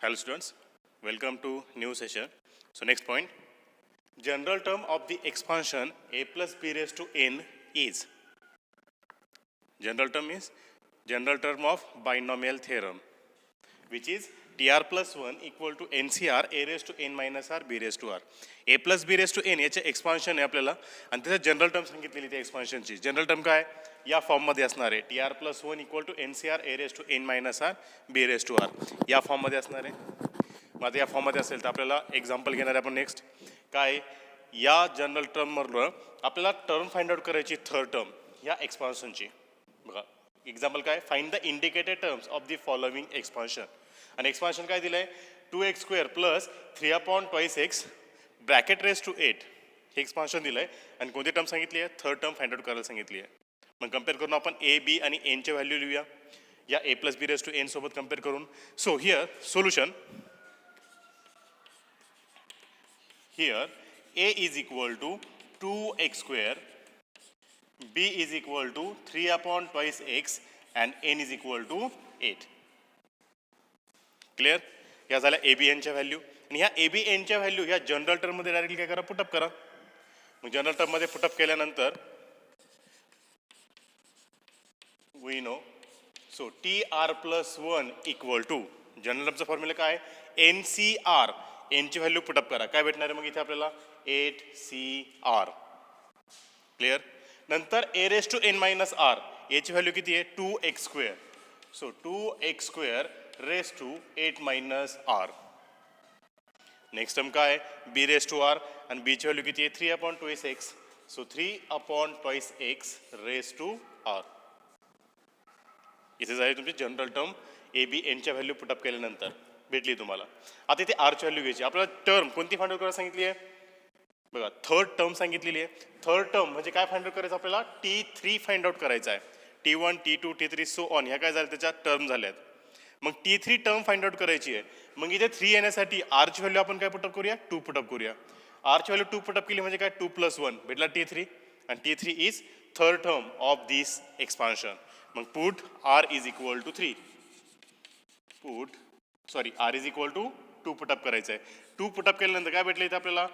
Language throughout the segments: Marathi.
Hello students, welcome to new session. So next point, general term of the expansion a plus b raised to n is. General term is general term of binomial theorem, which is tr plus 1 equal to ncr a raised to n minus r b raised to r. a plus b raised to n याचे एक्सपान्शन आहे आपल्याला आणि त्याचं जनरल टर्म सांगितलेली त्या एक्सपान्शनची. जनरल टर्म काय या फॉर्ममध्ये असणार आहे tr plus 1 equal to ncr a raised to n minus r b raised to r या फॉर्ममध्ये असणार आहे. मग आता या फॉर्ममध्ये असेल तर आपल्याला एक्झाम्पल घेणार आहे आपण नेक्स्ट. काय या जनरल टर्ममधलं आपल्याला टर्म फाइंड आउट करायची थर्ड टर्म या एक्सपान्शनची. बघा एक्झाम्पल काय, find the indicated terms of the following expansion. आणि एक्सपान्शन काय दिलं आहे 2x² plus 3/2x bracket race to 8 हे एक्सपान्शन दिलं आहे. आणि कोणती टर्म सांगितली आहे, थर्ड टर्म फाइंड आउट करायला सांगितली आहे. मग कम्पेअर करून आपण ए बी आणि एनचे व्हॅल्यू लिहूया या a plus B raise to n सोबत कम्पेअर करून. So here solution, here a is equal to 2x², b is equal to 3/2x and n is equal to 8. Clear. या झाल्या ए बी एनच्या व्हॅल्यू. आणि ह्या ए बी एनच्या व्हॅल्यू ह्या जनरल टर्ममध्ये डायरेक्टली काय करा, पुटअप करा. मग जनरल टर्ममध्ये पुटअप केल्यानंतर we know so tr plus 1 equal to general टर्मचा फॉर्म्युला काय ncr एनची व्हॅल्यू पुटअप करा. काय भेटणार आहे मग इथे आपल्याला 8cr. क्लिअर. नंतर a raise to n minus r याची व्हॅल्यू किती आहे 2x². So 2x² raise to 8 minus r. Next term काय b रेस टू r आणि b ची व्हॅल्यू किती आहे 3/2x. So 3/2x raise to r. इथे झाली तुमची जनरल टर्म ए बी एनच्या व्हॅल्यू पुटअप केल्यानंतर भेटली तुम्हाला. आता इथे आरची व्हॅल्यू घ्यायची. आपल्याला टर्म कोणती फाइंड आउट करायला सांगितली आहे, बघा थर्ड टर्म सांगितलेली आहे. थर्ड टर्म म्हणजे काय फाइंड आउट करायचं आपल्याला T3 फाइंड आउट करायचा आहे. T1 T2 T3 so on ह्या काय झाल्या त्याच्या टर्म झाल्यात. मग T3 टर्म फाइंड आउट करायची आहे. मग इथे 3 येण्यासाठी आरची व्हॅल्यू आपण काय पुटअप करूया 2 पुटअप करूया. आरची व्हॅल्यू 2 पुटअप केली म्हणजे काय 2 + 1 भेटला T3 आणि T3 is third term of this expansion. मग put r is equal to 3. r is equal to 2 put up करायचं आहे. 2 पुटअप केल्यानंतर काय भेटलं इथे आपल्याला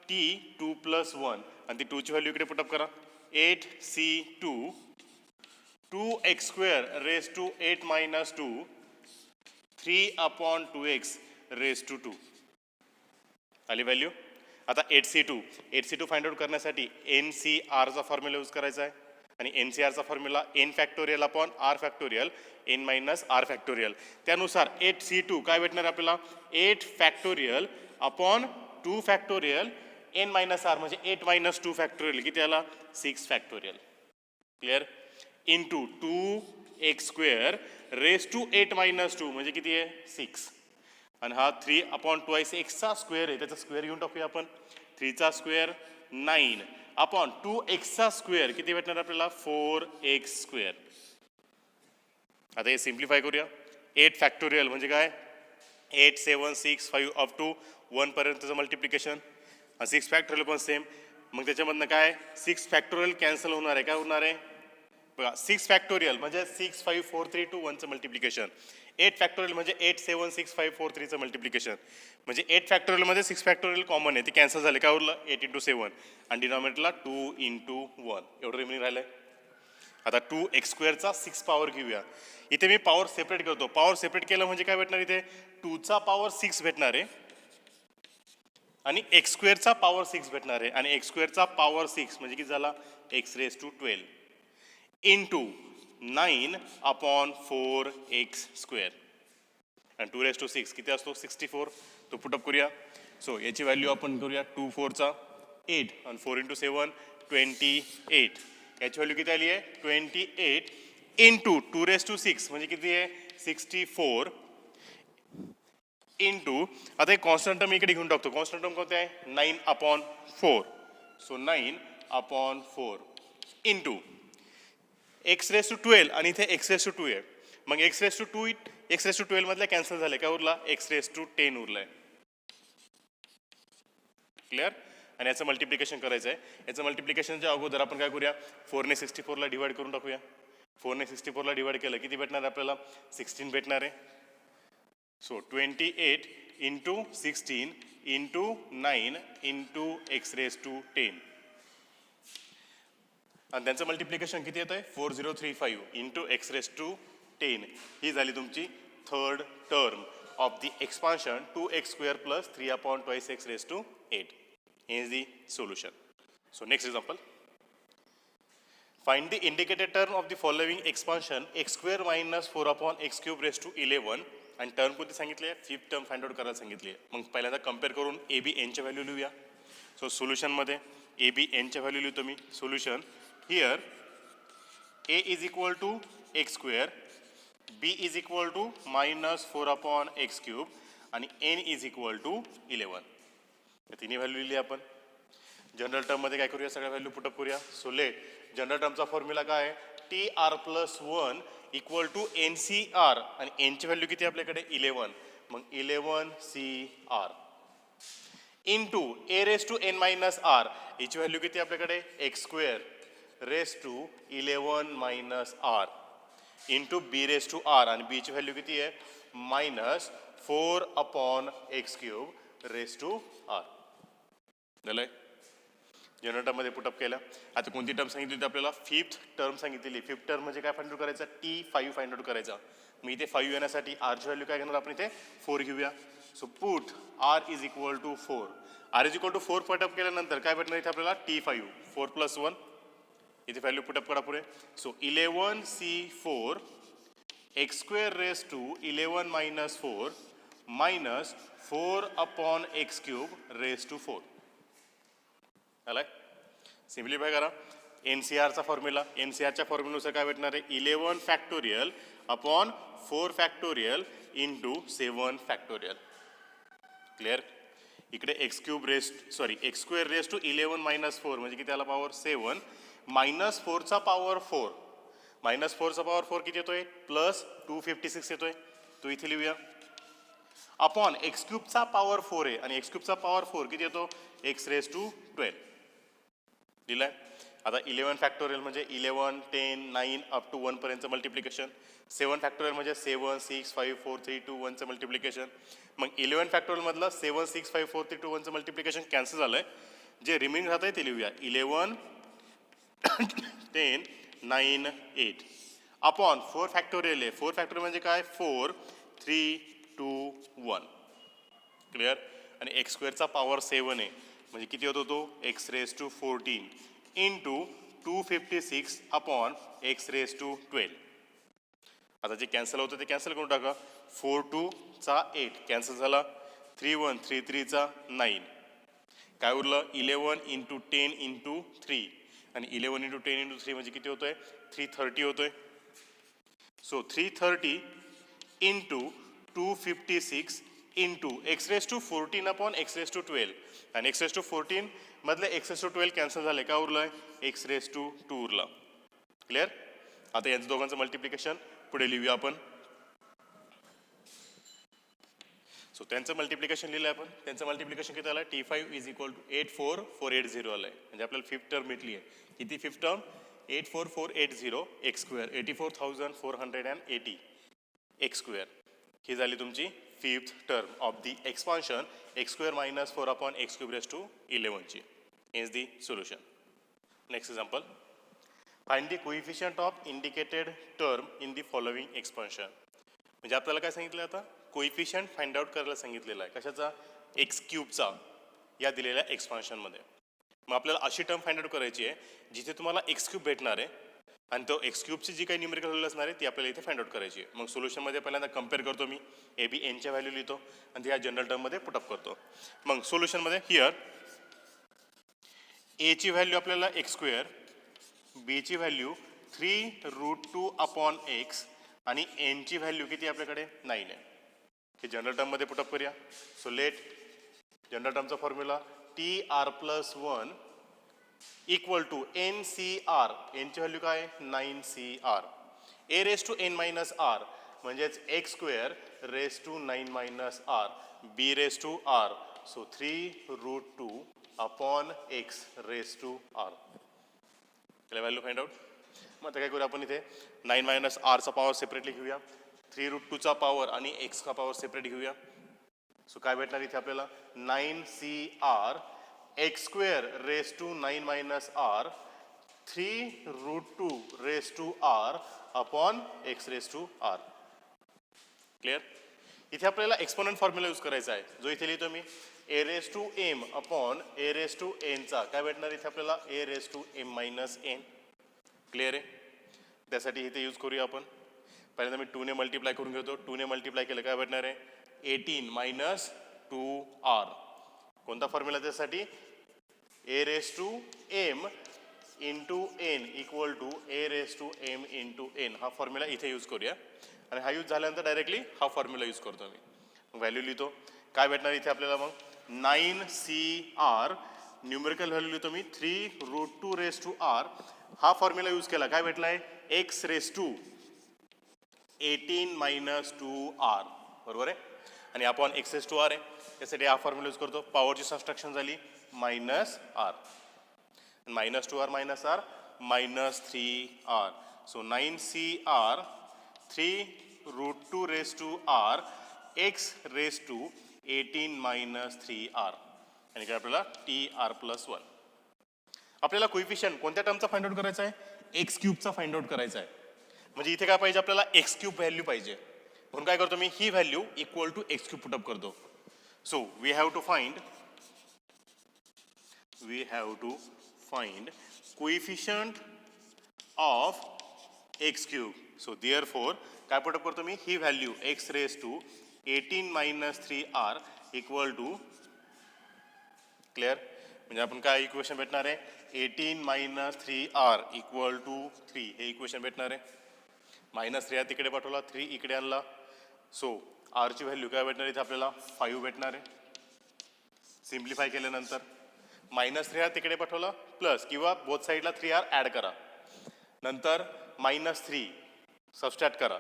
T2 + 1 आणि ती 2 ची व्हॅल्यू इकडे पुटअप करा 8c2 2x² raise to 8 minus 2 3/2x raise to 2 आली व्हॅल्यू. आता 8c2 फाइंड आउट करण्यासाठी ncrचा फॉर्म्युला यूज करायचा आहे. आणि ncrचा formula n factorial upon r factorial n minus r factorial. त्यानुसार 8c2 काय भेटणार आपल्याला 8 factorial upon 2 factorial n minus r म्हणजे 8 मायनस 2 फॅक्टोरियल किती आला 6 factorial. Clear. Into 2x² raise to 8 minus 2 म्हणजे किती आहे 6. आणि हा 3/2x चा स्क्वेअर आहे त्याचा स्क्वेअर घेऊन टाकूया आपण. 3चा स्क्वेअर 9 अपॉन 2x चा स्क्वेअर किती भेटणार आपल्याला 4x². आता हे सिम्प्लिफाय करूया. 8 फॅक्टोरियल म्हणजे काय 8 7 6 5 अप टू 1 पर्यंतचं मल्टिप्लिकेशन. 6 फॅक्टोरियल पण सेम. मग त्याच्यामधनं काय 6 फॅक्टोरियल कॅन्सल होणार आहे. काय होणार आहे बघा 6 फॅक्टोरियल म्हणजे 6 5 4 3 2 1चं मल्टिप्लिकेशन. 8 फॅक्टोरियल म्हणजे 8 7 6 5 4 3चं मल्टिप्लिकेशन. म्हणजे 8 फॅक्टोरियलमध्ये 6 फॅक्टोरियल कॉमन आहे ते कॅन्सल झाले. काय उरलं 8 × 7 आणि डिनॉमिनेटरला 2 × 1 एवढं रिमेनिंग राहिलं आहे. आता 2x² 6 पॉवर घेऊया. इथे मी पॉवर सेपरेट करतो. पॉवर सेपरेट केलं म्हणजे काय भेटणार इथे 2चा पॉवर 6 भेटणार आहे आणि x² पॉवर 6 भेटणार आहे. आणि x² पॉवर 6 म्हणजे किती झाला x⁻12 इंटू 9/4x² आणि 2⁻6 किती असतो 64. तो पुटअप करूया. सो याची व्हॅल्यू आपण करूया 2 4 8 आणि 4 × 7 28. याची व्हॅल्यू किती आली आहे 28 इंटू 2⁻6 म्हणजे किती आहे 64 इंटू आता एक कॉन्स्टंट टर्म इकडे घेऊन टाकतो. कॉन्स्टंट टर्म कोणते आहे 9/4. सो 9/4 इंटू x⁻12 आणि इथे x⁻2 आहे. मग x⁻12 मधल्या कॅन्सल झाले. काय उरला x⁻10 उरलाय. क्लिअर. आणि याचं मल्टिप्लिकेशन करायचं आहे. याचं मल्टिप्लिकेशनच्या अगोदर आपण काय करूया 4ने 64ला डिवाइड करून टाकूया. 4 ने 64ला डिवाइड केलं किती भेटणार आपल्याला 16 भेटणार आहे. So 28 into 16 into 9 into X raise to 10. आणि त्यांचं मल्टिप्लिकेशन किती येतं आहे 4035 इंटू एक्स रेस टू 10. ही झाली तुमची third term of the expansion 2x² plus 3/2 x raise to 8. हे is the solution. So next example. Find the indicated term of the following expansion x² minus 4/x³ raised to 11. आणि टर्म कोणती सांगितली आहे फिफ्थ टर्म फाइंड आउट करायला सांगितली आहे. मग पहिल्यांदा कम्पेअर करून ए बी एनच्या व्हॅल्यू लिहूया. सो सोल्युशनमध्ये ए बी एनच्या व्हॅल्यू लिहितो मी. Solution here A is equal to x², B is equal to minus 4/x³ आणि एन इज इक्वल टू 11. या तिन्ही व्हॅल्यू लिहिली आपण. जनरल टर्ममध्ये काय करूया सगळ्या व्हॅल्यू पुटअप करूया. सो लेट जनरल टर्मचा फॉर्म्युला काय आहे T R plus 1 equal to N C R आणि एनची व्हॅल्यू किती आपल्याकडे 11. मग 11 C R into A raise to N minus R याची व्हॅल्यू किती आपल्याकडे x² raise to 11 minus R into B raise to R आणि बीची व्हॅल्यू किती आहे minus 4/x³ raise to R. झालंय जनरल टर्ममध्ये पुटअप केलं. आता कोणती टर्म सांगितली होती आपल्याला फिफ्थ टर्म सांगितलेली. फिफ्थ टर्म म्हणजे काय फाइंड आउट करायचं T5 फाइंड आउट करायचा. मग इथे 5 येण्यासाठी आरची व्हॅल्यू काय घेणार आपण इथे 4 घेऊया. So put R is equal to 4. R is equal to 4 put up केल्यानंतर काय भेटणार इथे आपल्याला T5 4 प्लस 1 इथे व्हॅल्यू पुटअप करा पुढे. So 11C4 x² raise to 11 minus 4 minus 4/x³ raise to 4. आलाय सिम्प्लिफाय करा. एनसीआरचा फॉर्म्युला एनसीआरच्या फॉर्म्युलानुसार काय भेटणार आहे 11 factorial upon 4 factorial into 7 factorial. Clear. इकडे x² रेस टू 11 मायनस 4 म्हणजे किती आला पॉवर 7 मायनस 4चा पॉवर 4 मायनस 4चा पॉवर 4 किती येतोय प्लस 256 येतोय. तो इथे लिहूया अपॉन x³ पॉवर 4 आहे आणि x³ पॉवर 4 किती येतो x रेस टू 12 दिलाय. आता 11 फॅक्टोरियल म्हणजे 11 10 9 अप टू 1 पर्यंतचं मल्टिप्लिकेशन. 7 फॅक्टोरियल म्हणजे 7 6 5 4 3 2 1चं मल्टिप्लिकेशन. मग 11 फॅक्टोरियल मधलं 7 6 5 4 3 2 1चं मल्टिप्लिकेशन कॅन्सल झालंय. जे रिमेनिंग राहत आहे ते लिहूया 11 10 9 8 अपॉन 4 फॅक्टोरियल आहे. 4 फॅक्टोरियल म्हणजे काय 4 3 2 1. क्लिअर. आणि x² पॉवर 7 आहे म्हणजे किती होतो तो x raise to 14 into 256 upon x raise to 12. आता जे कॅन्सल होतं ते कॅन्सल करून टाका. 4 2 चा 8 कॅन्सल झाला. 3 1 3 3 चा 9 काय उरलं 11 इंटू 10 इंटू 3 आणि 11 इंटू 10 इंटू 3 म्हणजे किती होतोय 330 होतोय. So 330 into 256 into x raise to 14 upon x raise to 12 आणि x रेस टू 14 मधले x रेस टू 12 कॅन्सल झाले. काय उरलंय x रेस टू 2 उरला. क्लिअर. आता यांचं दोघांचं मल्टिप्लिकेशन पुढे लिहूया आपण. सो त्यांचं मल्टिप्लिकेशन लिहिलं आपण. त्यांचं मल्टिप्लिकेशन किती आलं T5 इज इक्वल टू 84480 आलंय म्हणजे आपल्याला फिफ्थ टर्म भेटली आहे. किती फिफ्थ टर्म 84480 x², 84,480 x². ही झाली तुमची fifth term of the expansion x² minus 4/x³ raise to 11 ची. Is the solution. Next example. Find the coefficient of indicated term in the following expansion. म्हणजे आपल्याला काय सांगितलं आता कोइफिशियंट फाइंड आउट करायला सांगितलेला आहे. कशाचा x³ या दिलेल्या एक्सपान्शनमध्ये. मग आपल्याला अशी टर्म फाइंड आउट करायची आहे जिथे तुम्हाला x³ भेटणार आहे आणि तो x³ जी काही न्यूमेरिकल व्हॅल्यू असणार आहे ती आपल्याला इथे फाइंड आउट करायची आहे. मग सोल्युशनमध्ये पहिल्यांदा कम्पेअर करतो मी ए बी एनच्या व्हॅल्यू लिहितो आणि ह्या जनरल टर्ममध्ये पुटअप करतो. मग सोल्युशनमध्ये हिअर एची व्हॅल्यू आपल्याला x², बीची व्हॅल्यू 3√2 अपॉन x आणि एनची व्हॅल्यू किती आपल्याकडे 9 आहे. हे जनरल टर्ममध्ये पुटअप करूया. सो लेट जनरल टर्मचा formula TR plus 1 equal to NCR. एनची व्हॅल्यू काय 9CR. A raise to n minus R म्हणजेच x² raise to 9 minus R B raise to R. So 3√2 upon x raise to R. त्याला व्हॅल्यू फाइंड आउट. मग आता काय करूया आपण इथे 9 मायनस आरचा पॉवर सेपरेटली घेऊया. 3√2चा पॉवर आणि एक्सचा पॉवर सेपरेट घेऊया. सो काय भेटणार इथे आपल्याला 9CR X square raise to 9 minus R 3√2 raise to R upon X raise to R. Clear. इथे आपल्याला एक्सपोनंट फॉर्म्युला यूज करायचा आहे, जो इथे लिहितो मी A raise to M upon A raise to एनचा काय भेटणार इथे आपल्याला A raise to M minus N. Clear आहे. त्यासाठी इथे यूज करूया आपण. पहिल्यांदा मी 2 ने मल्टिप्लाय करून घेतो. 2 ने मल्टिप्लाय केलं काय भेटणार आहे 18 मायनस 2R. कोणता फॉर्म्युला त्यासाठी A raise to M into N equal to A raise to M into N. हा फॉर्म्युला इथे यूज करूया आणि हा यूज झाल्यानंतर डायरेक्टली हा फॉर्म्युला यूज करतो मी. मग व्हॅल्यू लिहितो. काय भेटणार इथे आपल्याला मग 9CR न्यूमेरिकल व्हॅल्यू लिहितो मी 3√2 रेस टू आर. हा फॉर्म्युला यूज केला काय भेटलाय X raise to 18 minus 2R. बरोबर आहे. आणि आपण एक्स रेस टू आर आहे त्यासाठी हा फॉर्म्युला यूज करतो. पॉवरची सबस्ट्रॅक्शन झाली minus R. Minus 2R minus R minus 3R. So 9CR 3√2 raise to R X raise to 18 minus 3R. आणि काय आपल्याला TR+1. आपल्याला कोइफिशियंट कोणत्या टर्मचा फाइंड आउट करायचा आहे एक्स क्यूबचा फाइंड आउट करायचा आहे. म्हणजे इथे काय पाहिजे आपल्याला एक्स क्यूब व्हॅल्यू पाहिजे. म्हणून काय करतो मी ही value equal to X cube put up करतो. So we have to find coefficient of X cube. So therefore काय पुटअप करतो मी ही value X raise to 18 minus 3R equal to. Clear. म्हणजे आपण काय इक्वेशन भेटणार आहे 18 मायनस 3R इक्वल टू 3 हे इक्वेशन भेटणार आहे. मायनस 3 तिकडे पाठवला 3 इकडे आणला. सो आरची व्हॅल्यू काय भेटणार इथे आपल्याला 5 भेटणार आहे. सिम्प्लिफाय केल्यानंतर मायनस 3R तिकडे पाठवला प्लस किंवा बोथ साईडला 3R ॲड करा. नंतर मायनस 3 सबस्ट्रॅक्ट करा.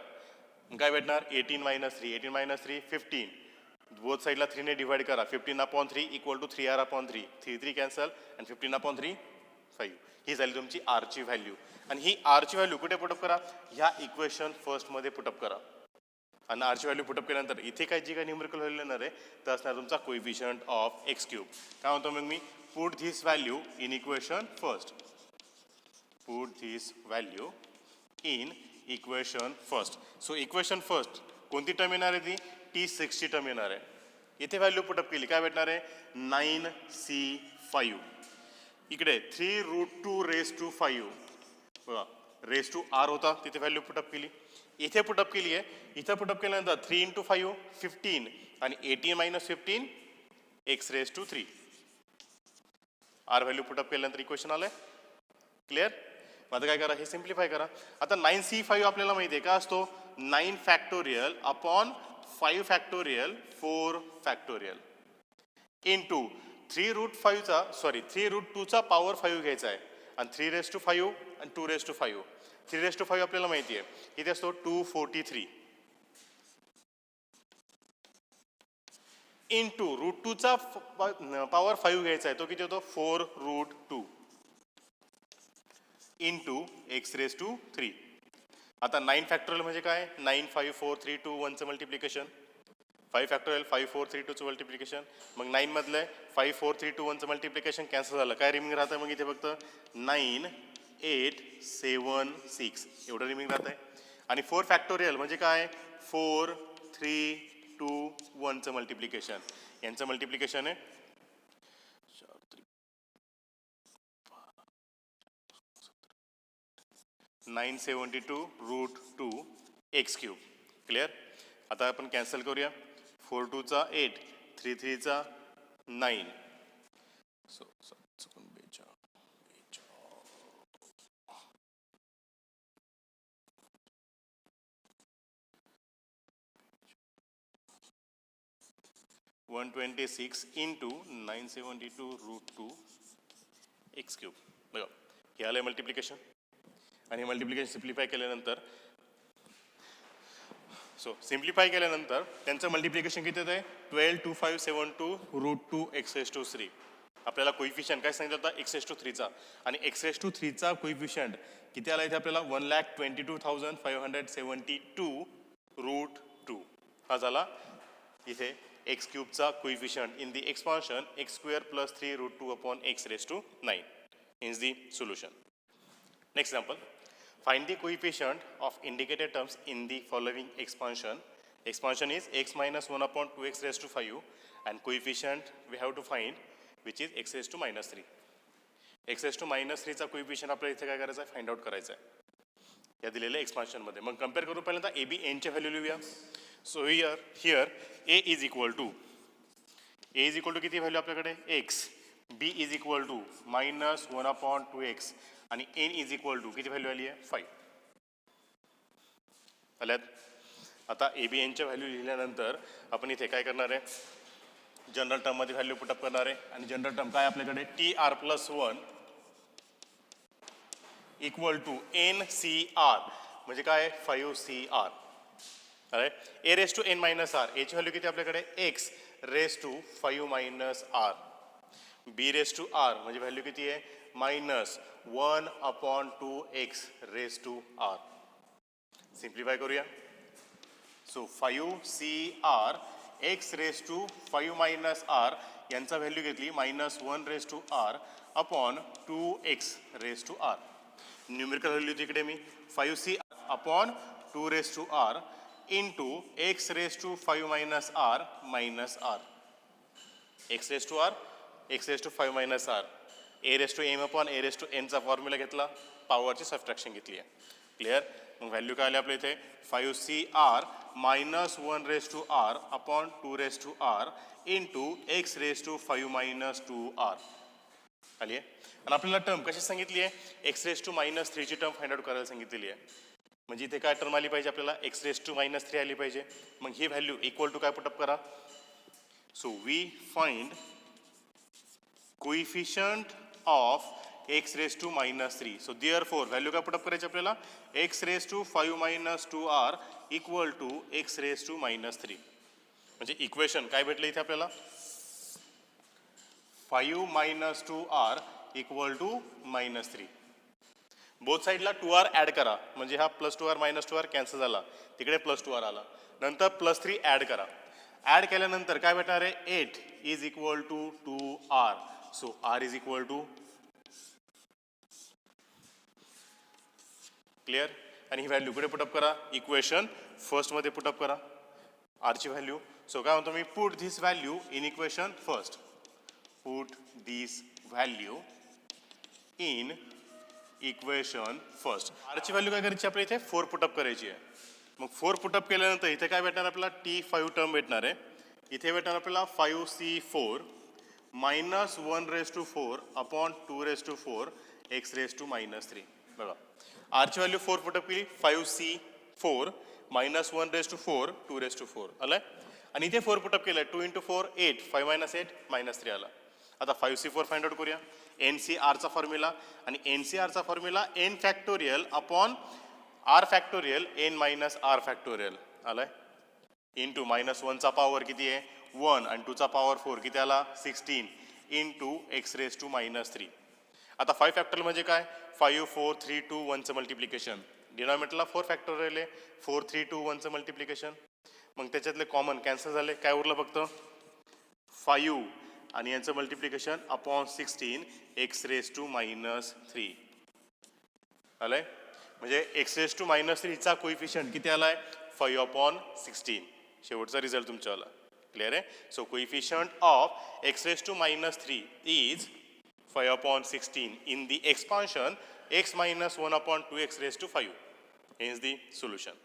काय भेटणार 18 मायनस 3 18 मायनस 3 15. बोथ साईडला 3 ने डिवाइड करा 15/3 इक्वल टू 3R/3. 3 कॅन्सल आणि 15/3 5. ही झाली तुमची आरची व्हॅल्यू. आणि ही आरची व्हॅल्यू कुठे पुटअप करा ह्या इक्वेशन फर्स्टमध्ये पुटअप करा. आणि आरची व्हॅल्यू पुटअप केल्यानंतर इथे काय जी काय न्यूमेरिकल व्हॅल्यू येणार आहे तर असणार तुमचा कोइफिशियंट ऑफ एक्स क्यूब. काय म्हणतो मग मी put this value in equation first. Put this value in equation first. So equation first कोणती टर्म येणार आहे ती T60 टर्म येणार आहे. इथे व्हॅल्यू पुटअप केली काय भेटणार आहे 9C5. इकडे 3√2 रेस टू 5 बघा रेस टू आर होता तिथे व्हॅल्यू पुटअप केली. इथे पुटअप केली आहे. इथं पुटअप केल्यानंतर 3 × 5 15 आणि 18 minus 15 X raise to 3. R value put up केल्यानंतर इक्वेशन आलंय. क्लिअर. आता काय करा हे सिम्प्लिफाय करा. आता 9C5 आपल्याला माहिती आहे का असतो 9 factorial upon 5 factorial 4 factorial into 3√2चा पॉवर 5 घ्यायचा आहे आणि 3⁵ आणि 2⁵. 3⁵ आपल्याला माहिती आहे इथे असतो 243 इंटू √2चा पॉवर 5 घ्यायचा आहे तो किती होतो 4√2 इंटू x⁵. आता 9 फॅक्टोरियल म्हणजे काय 9 5 4 3 2 1चं मल्टिप्लिकेशन. 5 फॅक्टोरियल 5 4 3 2चं मल्टिप्लिकेशन. मग 9 मधलं 5 4 3 2 1चं मल्टिप्लिकेशन कॅन्सल झालं. काय रिमिंग राहतं मग इथे फक्त 9 8 7 6 एवढं रिमिंग राहत आहे. आणि 4 फॅक्टोरियल म्हणजे काय 4 3 2 1चं मल्टिप्लिकेशन. यांचं मल्टिप्लिकेशन आहे 972√2 एक्स क्यूब. क्लिअर. आता आपण कॅन्सल करूया 4 2चा 8 3 3चा 9. So 126 into 972√2 x cube. बघा हे आलं मल्टिप्लिकेशन. आणि मल्टिप्लिकेशन सिम्प्लिफाय केल्यानंतर सिम्प्लिफाय केल्यानंतर त्यांचं मल्टिप्लिकेशन किती आहे 122572√2 x⁵3. आपल्याला कोइफिशियंट काय सांगितलं होता x⁵3चा आणि x⁵3चा कोइफिशियंट किती आला इथे आपल्याला 1,22,572 रूट 2 हा झाला इथे एक्स क्यूबचा coefficient in the expansion X square plus 3 root 2 upon X raise to 9 is the solution. Next example, find the coefficient of indicated terms in the following expansion. Expansion is x minus 1 upon 2x raised to 5 and coefficient we have to find which is x raised to minus 3. x raised to minus 3 चा coefficient आपल्याला इथे काय करायचं आहे फाइंड आउट करायचं आहे या दिलेल्या एक्सपान्शनमध्ये. मग कंपेअर करू पहिल्यांदा ए बी एनच्या व्हॅल्यू लिहूया. So here A is equal to किती व्हॅल्यू आपल्याकडे X, B is equal to minus 1 upon 2x आणि एन इज इक्वल टू किती व्हॅल्यू आली आहे 5 आल्यात. आता ए बी एनच्या व्हॅल्यू लिहिल्यानंतर आपण इथे काय करणार आहे जनरल टर्ममध्ये व्हॅल्यू पुटअप करणार आहे आणि जनरल टर्म काय आपल्याकडे T R plus 1 equal to N C R म्हणजे काय 5CR. अरे A raise to N minus R एची व्हॅल्यू किती आपल्याकडे X raise to 5 minus R, B raise to R म्हणजे व्हॅल्यू किती आहे minus 1 upon 2x raise to R. Simplify करूया. So 5CR X raise to 5 minus R यांचा व्हॅल्यू घेतली minus 1 raise to R upon 2x raise to R. Numerical value तिकडे मी 5CR upon 2 raise to R into X raise to 5 minus R minus R. X raise to R X raise to 5 minus R A raise to M upon A raise to एनचा फॉर्म्युला घेतला पॉवरची सबट्रॅक्शन घेतली आहे. क्लिअर. मग व्हॅल्यू काय आली आपल्या इथे 5CR minus 1 raise to R upon 2 raise to R into X raise to 5 minus 2R आली आहे. आणि आपल्याला टर्म कशी सांगितली आहे एक्स रेस टू मायनस 3ची टर्म फाइंड आउट करायला सांगितलेली आहे. म्हणजे इथे काय टर्म आली पाहिजे आपल्याला एक्स रेस टू मायनस 3 आली पाहिजे. मग ही व्हॅल्यू इक्वल टू काय पुटअप करा. So we find coefficient of X raise to minus 3. So therefore value काय पुटअप करायची आपल्याला X raise to 5 minus 2R equal to X raise to minus 3. म्हणजे इक्वेशन काय भेटलं इथे आपल्याला 5 minus 2R equal to minus 3. Both साईडला 2R ॲड करा म्हणजे हा plus 2R minus 2R cancel झाला तिकडे प्लस 2R आला. नंतर प्लस 3 ॲड करा. ॲड केल्यानंतर काय भेटणार आहे 8 is equal to 2R. So R is equal to clear. आणि ही व्हॅल्यू कुठे पुटअप करा इक्वेशन फर्स्टमध्ये पुटअप करा आरची व्हॅल्यू. सो काय म्हणतो मी put this value in equation first. Put this value in equation first. आरची व्हॅल्यू काय करायची आपल्या इथे 4 पुटअप करायची आहे. मग 4 पुटअप केल्यानंतर इथे काय भेटणार आपल्याला T5 टर्म भेटणार आहे. इथे भेटणार आपल्याला 5C4 minus 1 raise to 4 upon 2 raise to 4 X raise to minus 3. बघा आरची व्हॅल्यू 4 पुटअप केली 5C4 minus 1 raise to 4 2 raise to 4 आलाय. आणि इथे 4 पुटअप केलं 2 इंटू 4 8 5 मायनस 8 मायनस 3 आला. आता 5C4 फाइंड आउट करूया. NCRचा फॉर्म्युला आणि NCRचा formula n factorial upon R factorial n minus R factorial आलाय इंटू मायनस 1चा पॉवर किती आहे 1 आणि 2चा पॉवर 4 किती आला 16 into X raise to minus 3. आता 5 फॅक्टोरियल म्हणजे काय 5 4 3 2 1चं मल्टिप्लिकेशन. डिनॉमिनेटरला 4 फॅक्टोरियल आहे 4 3 2 1चं मल्टिप्लिकेशन. मग त्याच्यातले कॉमन कॅन्सल झाले काय उरलं फक्त 5 आणि यांचं multiplication upon 16 X raise to minus 3 आलंय. म्हणजे एक्स रेस टू मायनस 3चा कोइफिशियंट किती आलाय 5 अपॉन 16. शेवटचा रिझल्ट तुमच्यावाला क्लिअर आहे. So coefficient of X raise to minus 3 is 5 upon 16 in the expansion x minus 1 upon 2x raised to 5 is the solution.